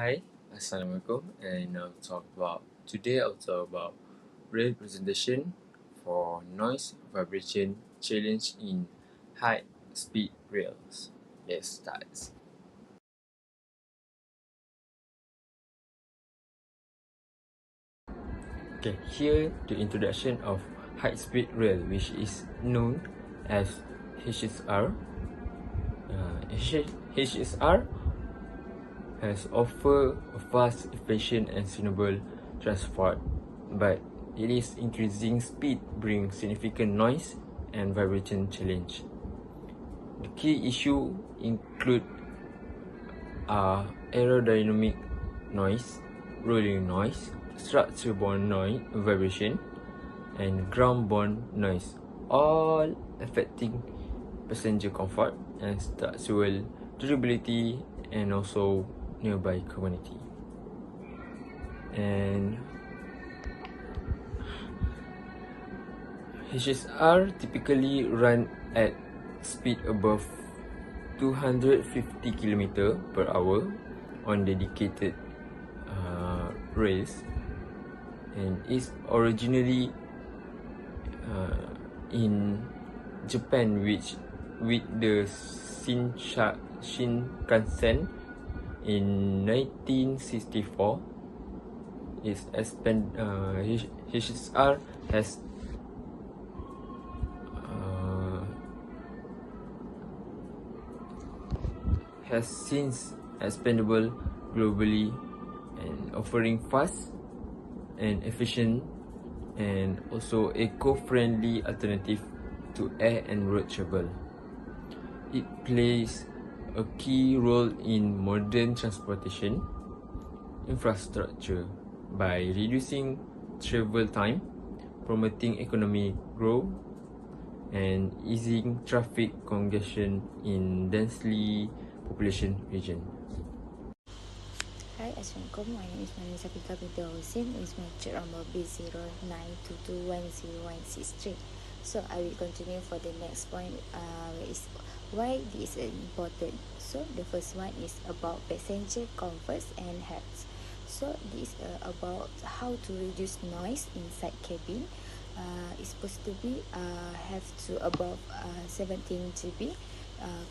Hi, Assalamualaikum, and today I'll talk about representation for noise vibration challenge in high speed rails. Let's start. Okay, here the introduction of high speed rail, which is known as HSR. HSR has offered a fast, efficient and sustainable transport, but it is increasing speed brings significant noise and vibration challenge. The key issue include aerodynamic noise, rolling noise, structure-borne noise, vibration, and ground-borne noise, all affecting passenger comfort and structural durability and also nearby community. And HSR typically run at speed above 250 km per hour on dedicated rails, and is originally in Japan, which with the Shinkansen in 1964 is HSR has since expandable globally and offering fast and efficient and also eco-friendly alternative to air and road travel. It plays a key role in modern transportation infrastructure by reducing travel time, promoting economic growth, and easing traffic congestion in densely population region. Hi, Assalamualaikum. My name is Manisa Pika Binti Hussein. It's my check number B0922101663. So I will continue for the next point. Is why this is important. So the first one is about passenger comfort and health. So this is about how to reduce noise inside cabin. It's supposed to be have to above 17 dB.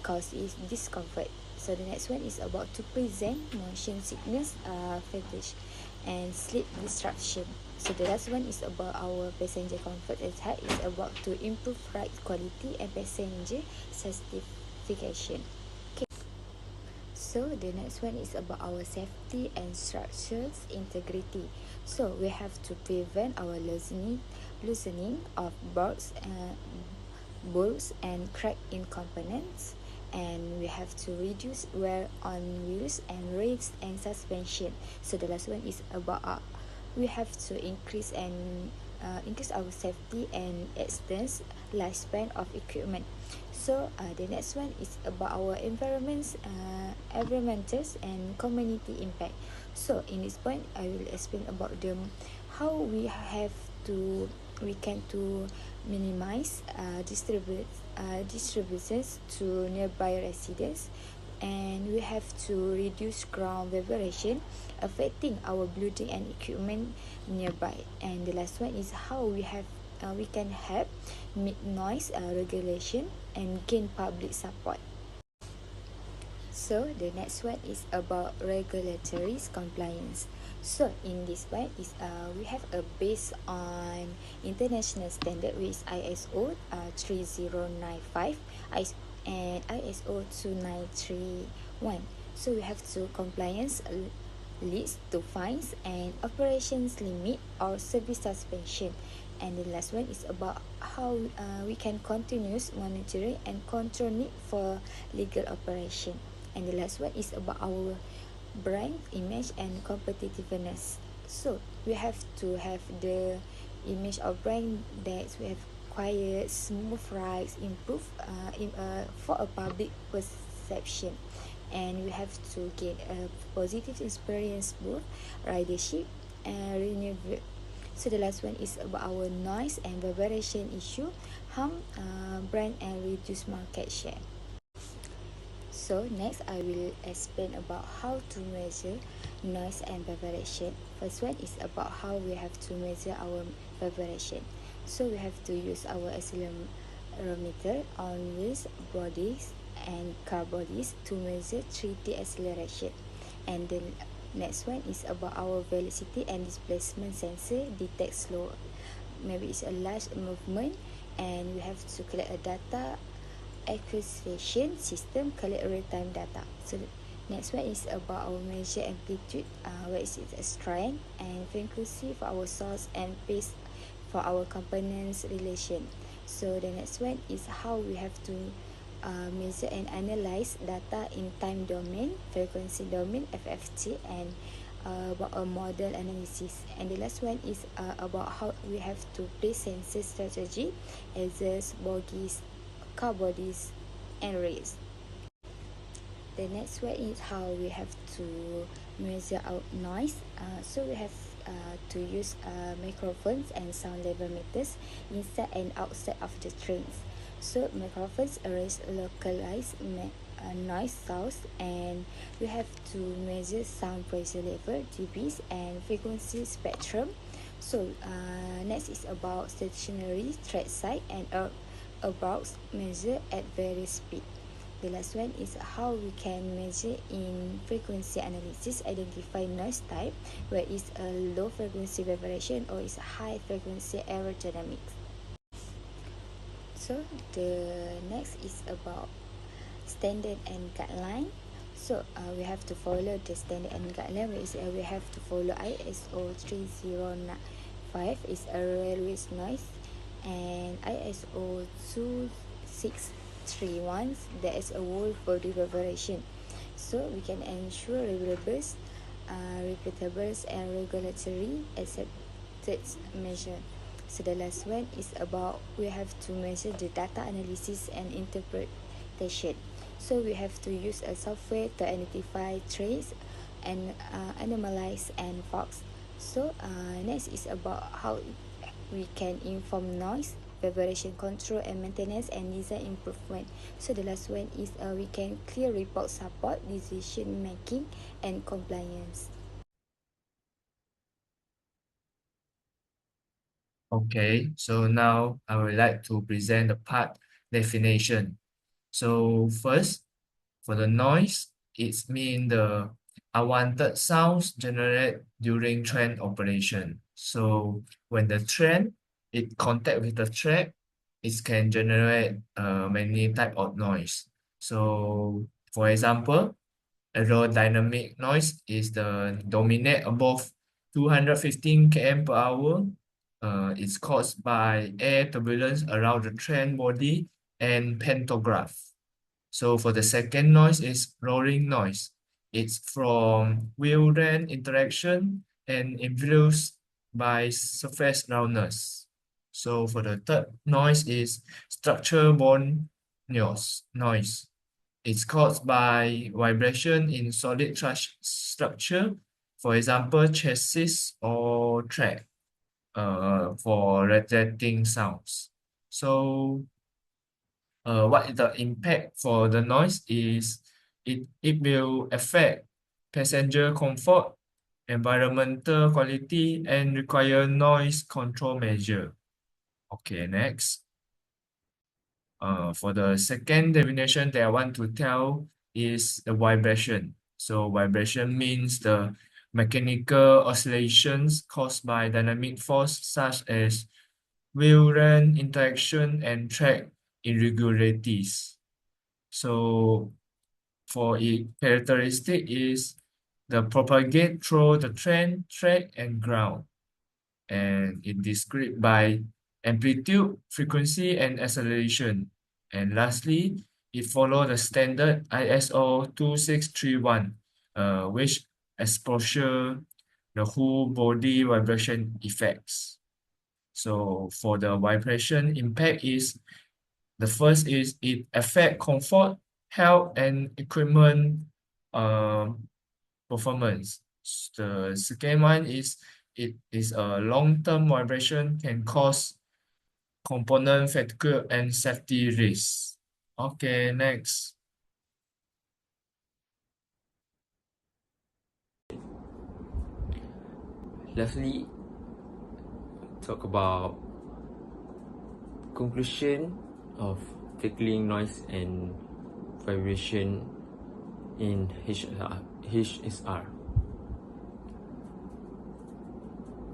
Cause is discomfort. So the next one is about to present motion sickness, fatigue, and sleep disruption. So the last one is about our passenger comfort and health. Is about to improve ride quality and passenger satisfaction. Okay. So the next one is about our safety and structural integrity. So we have to prevent our loosening of bolts and crack in components, and we have to reduce wear on wheels and rails and suspension. So the last one is about we have to increase our safety and extend lifespan of equipment. So the next one is about our environmental and community impact. So in this point I will explain about how we can to minimize distributions to nearby residents, and we have to reduce ground vibration affecting our building and equipment nearby. And the last one is how we can help meet noise regulation and gain public support. So the next one is about regulatory compliance. So in this one is we have a base on international standard with ISO 3095 and ISO 2931. So we have to compliance leads to fines and operations limit or service suspension. And the last one is about how we can continuous monitoring and control need for legal operation. And the last one is about our brand image and competitiveness. So we have to have the image of brand that we have quiet, smooth rides, improve for a public perception. And we have to get a positive experience both ridership and renewable. So the last one is about our noise and vibration issue, harm brand and reduce market share. So next I will explain about how to measure noise and vibration. First one is about how we have to measure our vibration. So we have to use our accelerometer on wheels, bodies and car bodies to measure 3D acceleration. And the next one is about our velocity and displacement sensor detects slow, maybe it's a large movement, and we have to collect a data acquisition system collect real-time data. So the next one is about our measure amplitude, where is it a strength and frequency for our source and pace for our components relation. So the next one is how we have to measure and analyze data in time domain, frequency domain, FFT, and about a model analysis. And the last one is about how we have to place sensor strategy, as bogies, car bodies, and rails. The next one is how we have to measure out noise. So we have to use microphones and sound level meters inside and outside of the trains. So microphones erase localized noise source, and we have to measure sound pressure level, dBs, and frequency spectrum. So next is about stationary track side and about measure at various speed. The last one is how we can measure in frequency analysis, identify noise type, where is a low frequency vibration or is a high frequency aerodynamics. So the next is about standard and guideline. So we have to follow the standard and guideline, where is we have to follow ISO 3095 is a railways noise, and ISO 2631 there is a whole body vibration. So we can ensure reliable, repeatable and regulatory accepted measure. So the last one is about we have to measure the data analysis and interpretation. So we have to use a software to identify trace and anomalies and faults. So next is about how we can inform noise, vibration control and maintenance, and design improvement. So the last one is we can clear report support, decision making, and compliance. Okay, so now I would like to present the part definition. So first, for the noise, it's mean the unwanted sounds generated during train operation. So when the train it contact with the track, it can generate many type of noise. So for example, aerodynamic noise is the dominate above 215 km per hour. It's caused by air turbulence around the train body and pantograph. So for the second noise is roaring noise. It's from wheel ram interaction and influenced by surface roundness. So for the third noise is structure-borne noise. It's caused by vibration in solid structure, for example, chassis or track, for resonating sounds. So what the impact for the noise is it will affect passenger comfort, environmental quality, and require noise control measure. Okay, next. For the second definition that I want to tell is the vibration. So vibration means the mechanical oscillations caused by dynamic force such as wheel ram interaction and track irregularities. So for its characteristic is the propagate through the train, track, and ground. And it described by amplitude, frequency, and acceleration. And lastly, it follow the standard ISO 2631, which exposure the whole body vibration effects. So for the vibration impact is the first is it affect comfort, health, and equipment performance. The second one is it is a long-term vibration can cause component fatigue and safety risks. Okay, next. Lastly, talk about conclusion of tackling noise and vibration in HSR.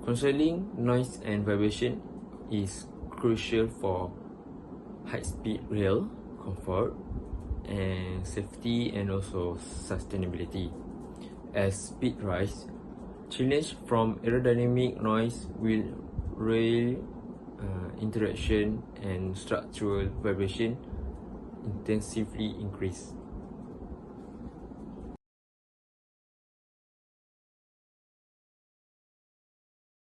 Controlling noise and vibration is crucial for high-speed rail comfort and safety and also sustainability. As speed rise, challenge from aerodynamic noise will rail interaction and structural vibration intensively increase.